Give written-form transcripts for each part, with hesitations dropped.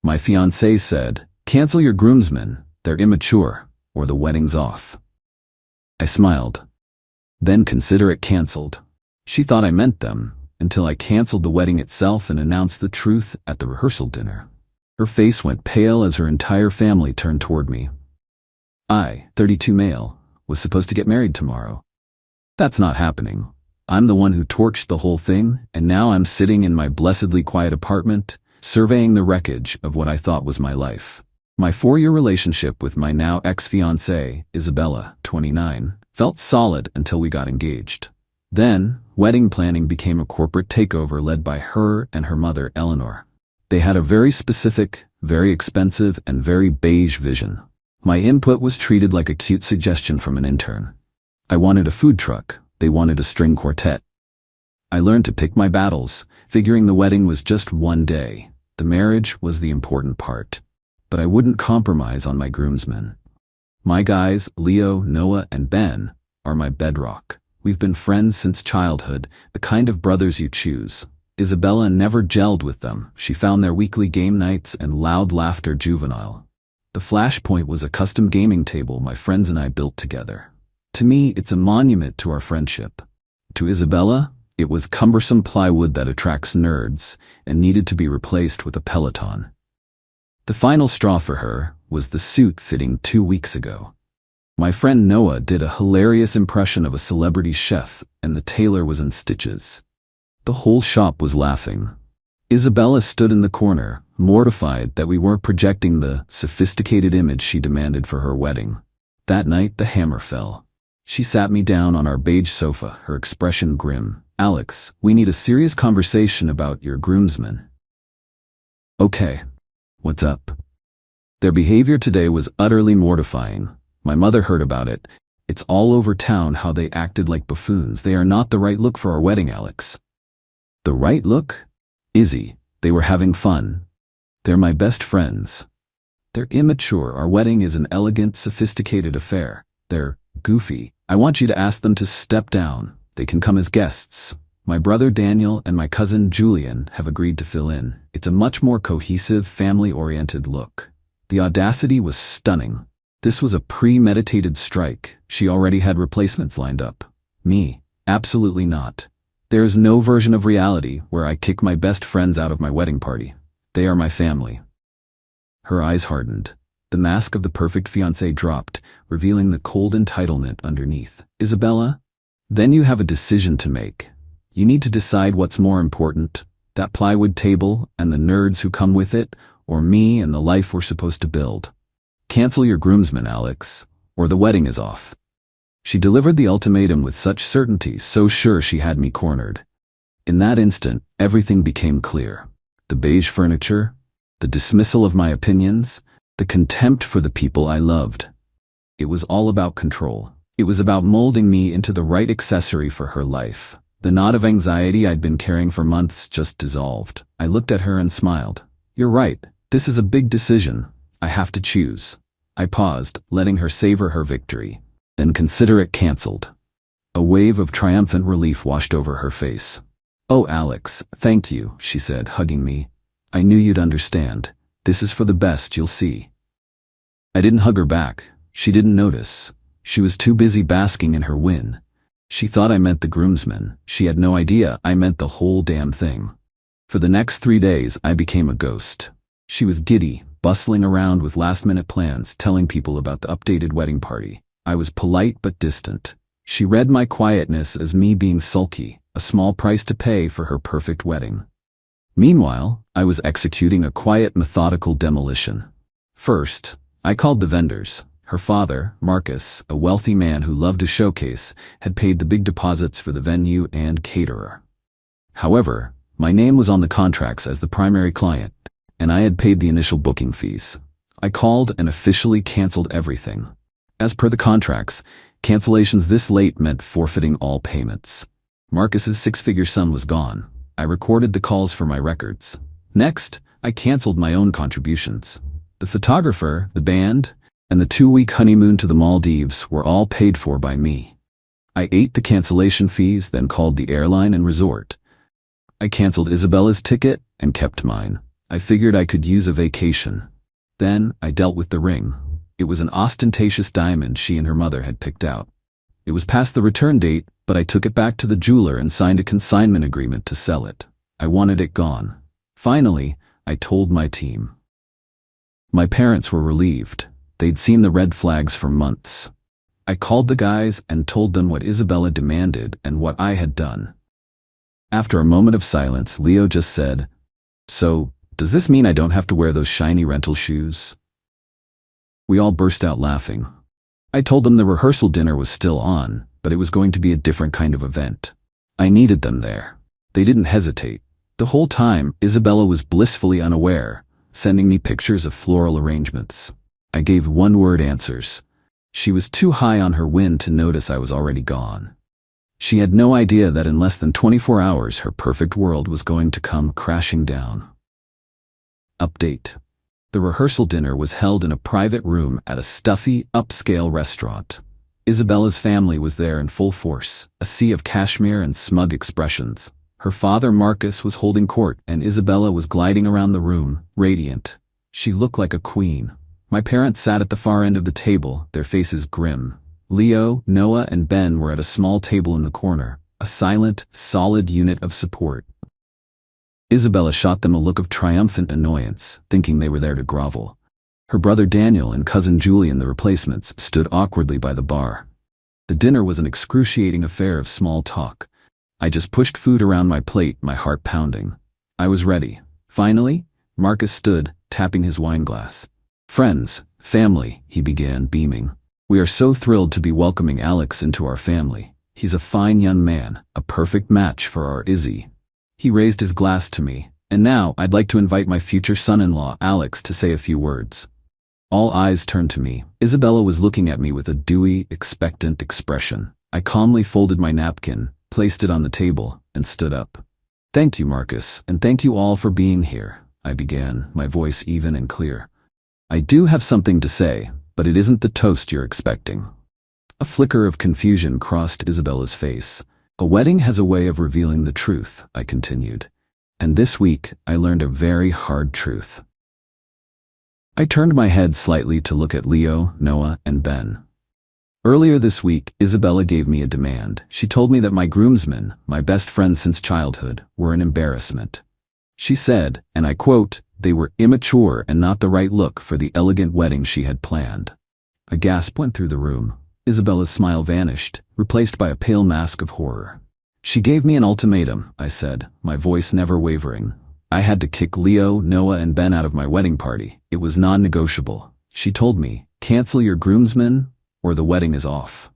My fiancée said, "Cancel your groomsmen, they're immature, or the wedding's off." I smiled. "Then consider it cancelled." She thought I meant them, until I cancelled the wedding itself and announced the truth at the rehearsal dinner. Her face went pale as her entire family turned toward me. I, 32 male, was supposed to get married tomorrow. That's not happening. I'm the one who torched the whole thing, and now I'm sitting in my blessedly quiet apartment, surveying the wreckage of what I thought was my life. My 4-year relationship with my now ex-fiancée, Isabella, 29, felt solid until we got engaged. Then, wedding planning became a corporate takeover led by her and her mother, Eleanor. They had a very specific, very expensive, and very beige vision. My input was treated like a cute suggestion from an intern. I wanted a food truck. They wanted a string quartet. I learned to pick my battles, figuring the wedding was just one day. The marriage was the important part. But I wouldn't compromise on my groomsmen. My guys, Leo, Noah, and Ben, are my bedrock. We've been friends since childhood, the kind of brothers you choose. Isabella never gelled with them. She found their weekly game nights and loud laughter juvenile. The flashpoint was a custom gaming table my friends and I built together. To me, it's a monument to our friendship. To Isabella, it was cumbersome plywood that attracts nerds and needed to be replaced with a Peloton. The final straw for her was the suit fitting 2 weeks ago. My friend Noah did a hilarious impression of a celebrity chef, and the tailor was in stitches. The whole shop was laughing. Isabella stood in the corner, mortified that we weren't projecting the sophisticated image she demanded for her wedding. That night, the hammer fell. She sat me down on our beige sofa, her expression grim. "Alex, we need a serious conversation about your groomsmen." "Okay. What's up?" Their behavior today was utterly mortifying. My mother heard about it. It's all over town how they acted like buffoons. They are not the right look for our wedding, Alex. The right look? Izzy, they were having fun. They're my best friends. They're immature. Our wedding is an elegant, sophisticated affair. They're goofy. I want you to ask them to step down. They can come as guests. My brother Daniel and my cousin Julian have agreed to fill in. It's a much more cohesive, family-oriented look. The audacity was stunning. This was a premeditated strike. She already had replacements lined up. Me? Absolutely not. There is no version of reality where I kick my best friends out of my wedding party. They are my family. Her eyes hardened. The mask of the perfect fiancé dropped, revealing the cold entitlement underneath. "Isabella, then you have a decision to make. You need to decide what's more important, that plywood table and the nerds who come with it, or me and the life we're supposed to build. Cancel your groomsmen, Alex, or the wedding is off." She delivered the ultimatum with such certainty, so sure she had me cornered. In that instant, everything became clear. The beige furniture, the dismissal of my opinions, the contempt for the people I loved. It was all about control. It was about molding me into the right accessory for her life. The knot of anxiety I'd been carrying for months just dissolved. I looked at her and smiled. "You're right. This is a big decision. I have to choose." I paused, letting her savor her victory. "Then consider it cancelled." A wave of triumphant relief washed over her face. "Oh, Alex, thank you," she said, hugging me. "I knew you'd understand. This is for the best, you'll see." I didn't hug her back. She didn't notice. She was too busy basking in her win. She thought I meant the groomsmen. She had no idea I meant the whole damn thing. For the next 3 days, I became a ghost. She was giddy, bustling around with last-minute plans, telling people about the updated wedding party. I was polite but distant. She read my quietness as me being sulky, a small price to pay for her perfect wedding. Meanwhile, I was executing a quiet, methodical demolition. First, I called the vendors. Her father, Marcus, a wealthy man who loved to showcase, had paid the big deposits for the venue and caterer. However, my name was on the contracts as the primary client, and I had paid the initial booking fees. I called and officially canceled everything. As per the contracts, cancellations this late meant forfeiting all payments. Marcus's 6-figure sum was gone. I recorded the calls for my records. Next, I canceled my own contributions. The photographer, the band, and the 2-week honeymoon to the Maldives were all paid for by me. I ate the cancellation fees, then called the airline and resort. I canceled Isabella's ticket and kept mine. I figured I could use a vacation. Then, I dealt with the ring. It was an ostentatious diamond she and her mother had picked out. It was past the return date, but I took it back to the jeweler and signed a consignment agreement to sell it. I wanted it gone. Finally, I told my team. My parents were relieved. They'd seen the red flags for months. I called the guys and told them what Isabella demanded and what I had done. After a moment of silence, Leo just said, "So, does this mean I don't have to wear those shiny rental shoes?" We all burst out laughing. I told them the rehearsal dinner was still on, but it was going to be a different kind of event. I needed them there. They didn't hesitate. The whole time, Isabella was blissfully unaware, sending me pictures of floral arrangements. I gave one-word answers. She was too high on her wind to notice I was already gone. She had no idea that in less than 24 hours her perfect world was going to come crashing down. Update. The rehearsal dinner was held in a private room at a stuffy, upscale restaurant. Isabella's family was there in full force, a sea of cashmere and smug expressions. Her father Marcus was holding court and Isabella was gliding around the room, radiant. She looked like a queen. My parents sat at the far end of the table, their faces grim. Leo, Noah, and Ben were at a small table in the corner, a silent, solid unit of support. Isabella shot them a look of triumphant annoyance, thinking they were there to grovel. Her brother Daniel and cousin Julian, the replacements, stood awkwardly by the bar. The dinner was an excruciating affair of small talk. I just pushed food around my plate, my heart pounding. I was ready. Finally, Marcus stood, tapping his wine glass. "Friends, family," he began, beaming. "We are so thrilled to be welcoming Alex into our family. He's a fine young man, a perfect match for our Izzy." He raised his glass to me, "And now I'd like to invite my future son-in-law, Alex, to say a few words." All eyes turned to me. Isabella was looking at me with a dewy, expectant expression. I calmly folded my napkin, placed it on the table, and stood up. "Thank you, Marcus, and thank you all for being here," I began, my voice even and clear. "I do have something to say, but it isn't the toast you're expecting." A flicker of confusion crossed Isabella's face. "A wedding has a way of revealing the truth," I continued. "And this week, I learned a very hard truth." I turned my head slightly to look at Leo, Noah, and Ben. Earlier this week, Isabella gave me a demand. She told me that my groomsmen, my best friends since childhood, were an embarrassment. She said, and I quote, they were immature and not the right look for the elegant wedding she had planned. A gasp went through the room. Isabella's smile vanished, replaced by a pale mask of horror. "She gave me an ultimatum," I said, my voice never wavering. "I had to kick Leo, Noah, and Ben out of my wedding party. It was non-negotiable. She told me, 'Cancel your groomsmen, or the wedding is off.'"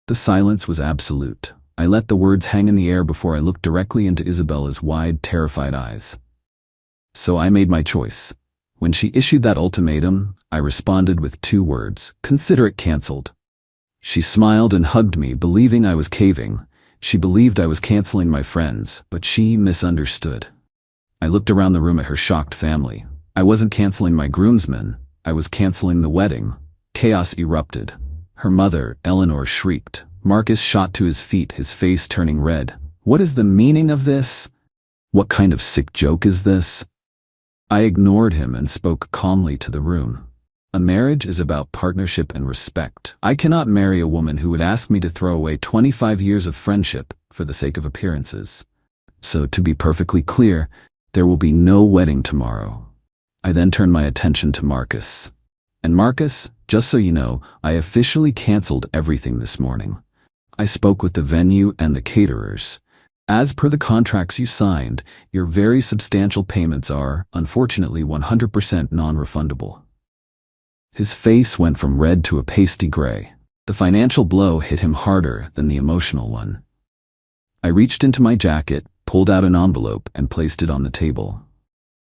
The silence was absolute. I let the words hang in the air before I looked directly into Isabella's wide, terrified eyes. So I made my choice. When she issued that ultimatum, I responded with 2 words: "Consider it canceled." She smiled and hugged me, believing I was caving. She believed I was canceling my friends, but she misunderstood. I looked around the room at her shocked family. I wasn't canceling my groomsmen. I was canceling the wedding. Chaos erupted. Her mother, Eleanor, shrieked. Marcus shot to his feet, his face turning red. "What is the meaning of this? What kind of sick joke is this?" I ignored him and spoke calmly to the room. "A marriage is about partnership and respect. I cannot marry a woman who would ask me to throw away 25 years of friendship for the sake of appearances. So, to be perfectly clear, there will be no wedding tomorrow." I then turned my attention to Marcus. "And Marcus, just so you know, I officially canceled everything this morning. I spoke with the venue and the caterers. As per the contracts you signed, your very substantial payments are, unfortunately, 100% non-refundable." His face went from red to a pasty gray. The financial blow hit him harder than the emotional one. I reached into my jacket, pulled out an envelope, and placed it on the table.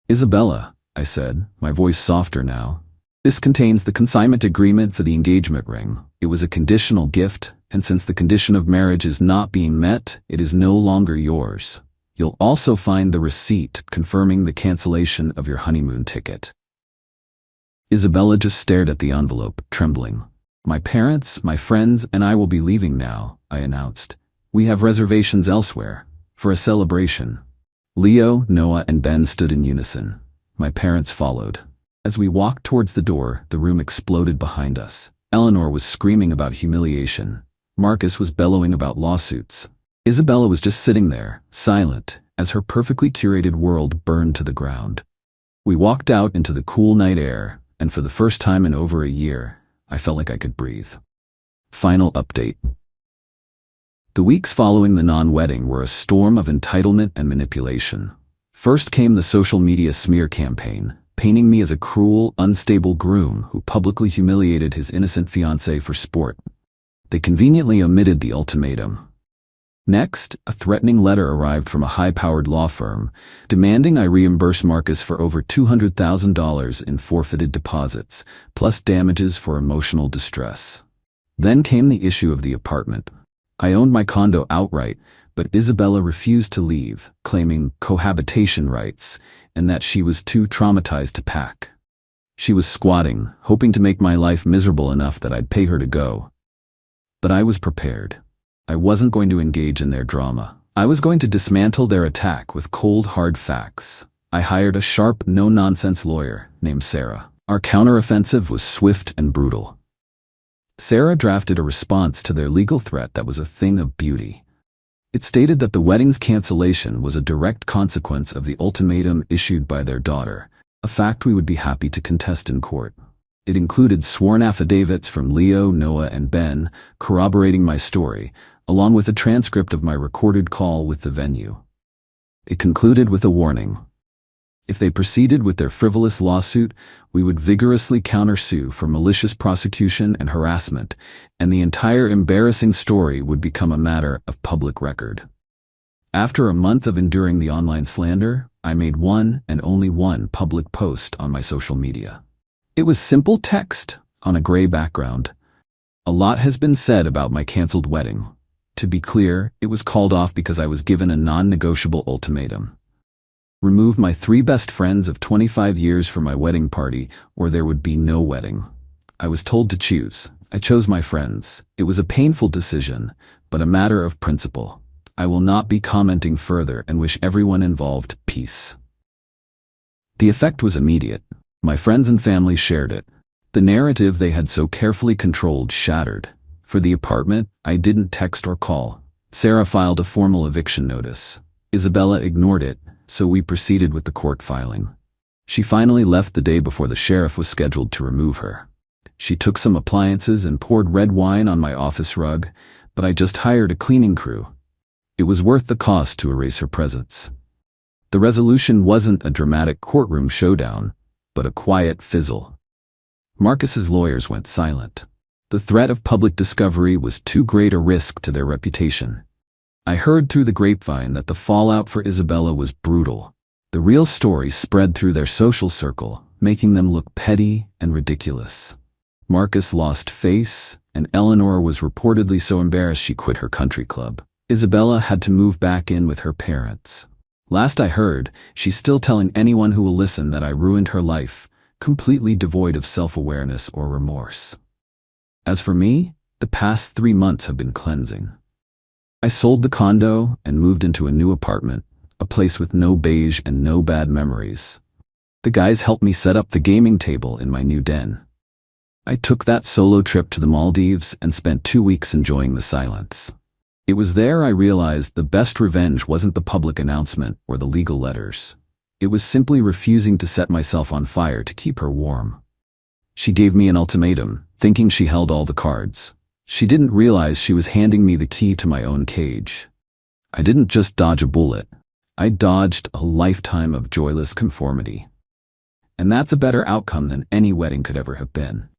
"Isabella," I said, my voice softer now, "this contains the consignment agreement for the engagement ring. It was a conditional gift, and since the condition of marriage is not being met, it is no longer yours. You'll also find the receipt confirming the cancellation of your honeymoon ticket." Isabella just stared at the envelope, trembling. "My parents, my friends, and I will be leaving now," I announced. "We have reservations elsewhere, for a celebration." Leo, Noah, and Ben stood in unison. My parents followed. As we walked towards the door, the room exploded behind us. Eleanor was screaming about humiliation. Marcus was bellowing about lawsuits. Isabella was just sitting there, silent, as her perfectly curated world burned to the ground. We walked out into the cool night air, and for the first time in over a year, I felt like I could breathe. Final update. The weeks following the non-wedding were a storm of entitlement and manipulation. First came the social media smear campaign, painting me as a cruel, unstable groom who publicly humiliated his innocent fiancée for sport. They conveniently omitted the ultimatum. Next, a threatening letter arrived from a high-powered law firm, demanding I reimburse Marcus for over $200,000 in forfeited deposits, plus damages for emotional distress. Then came the issue of the apartment. I owned my condo outright, but Isabella refused to leave, claiming cohabitation rights and that she was too traumatized to pack. She was squatting, hoping to make my life miserable enough that I'd pay her to go. But I was prepared. I wasn't going to engage in their drama. I was going to dismantle their attack with cold, hard facts. I hired a sharp, no-nonsense lawyer named Sarah. Our counteroffensive was swift and brutal. Sarah drafted a response to their legal threat that was a thing of beauty. It stated that the wedding's cancellation was a direct consequence of the ultimatum issued by their daughter, a fact we would be happy to contest in court. It included sworn affidavits from Leo, Noah, and Ben, corroborating my story, along with a transcript of my recorded call with the venue. It concluded with a warning. If they proceeded with their frivolous lawsuit, we would vigorously countersue for malicious prosecution and harassment, and the entire embarrassing story would become a matter of public record. After a month of enduring the online slander, I made one and only one public post on my social media. It was simple text on a gray background. A lot has been said about my canceled wedding. To be clear, it was called off because I was given a non-negotiable ultimatum. Remove my 3 best friends of 25 years from my wedding party, or there would be no wedding. I was told to choose. I chose my friends. It was a painful decision, but a matter of principle. I will not be commenting further and wish everyone involved peace. The effect was immediate. My friends and family shared it. The narrative they had so carefully controlled shattered. For the apartment, I didn't text or call. Sarah filed a formal eviction notice. Isabella ignored it, so we proceeded with the court filing. She finally left the day before the sheriff was scheduled to remove her. She took some appliances and poured red wine on my office rug, but I just hired a cleaning crew. It was worth the cost to erase her presence. The resolution wasn't a dramatic courtroom showdown, but a quiet fizzle. Marcus's lawyers went silent. The threat of public discovery was too great a risk to their reputation. I heard through the grapevine that the fallout for Isabella was brutal. The real story spread through their social circle, making them look petty and ridiculous. Marcus lost face, and Eleanor was reportedly so embarrassed she quit her country club. Isabella had to move back in with her parents. Last I heard, she's still telling anyone who will listen that I ruined her life, completely devoid of self-awareness or remorse. As for me, the past 3 months have been cleansing. I sold the condo and moved into a new apartment, a place with no beige and no bad memories. The guys helped me set up the gaming table in my new den. I took that solo trip to the Maldives and spent 2 weeks enjoying the silence. It was there I realized the best revenge wasn't the public announcement or the legal letters. It was simply refusing to set myself on fire to keep her warm. She gave me an ultimatum, thinking she held all the cards. She didn't realize she was handing me the key to my own cage. I didn't just dodge a bullet. I dodged a lifetime of joyless conformity. And that's a better outcome than any wedding could ever have been.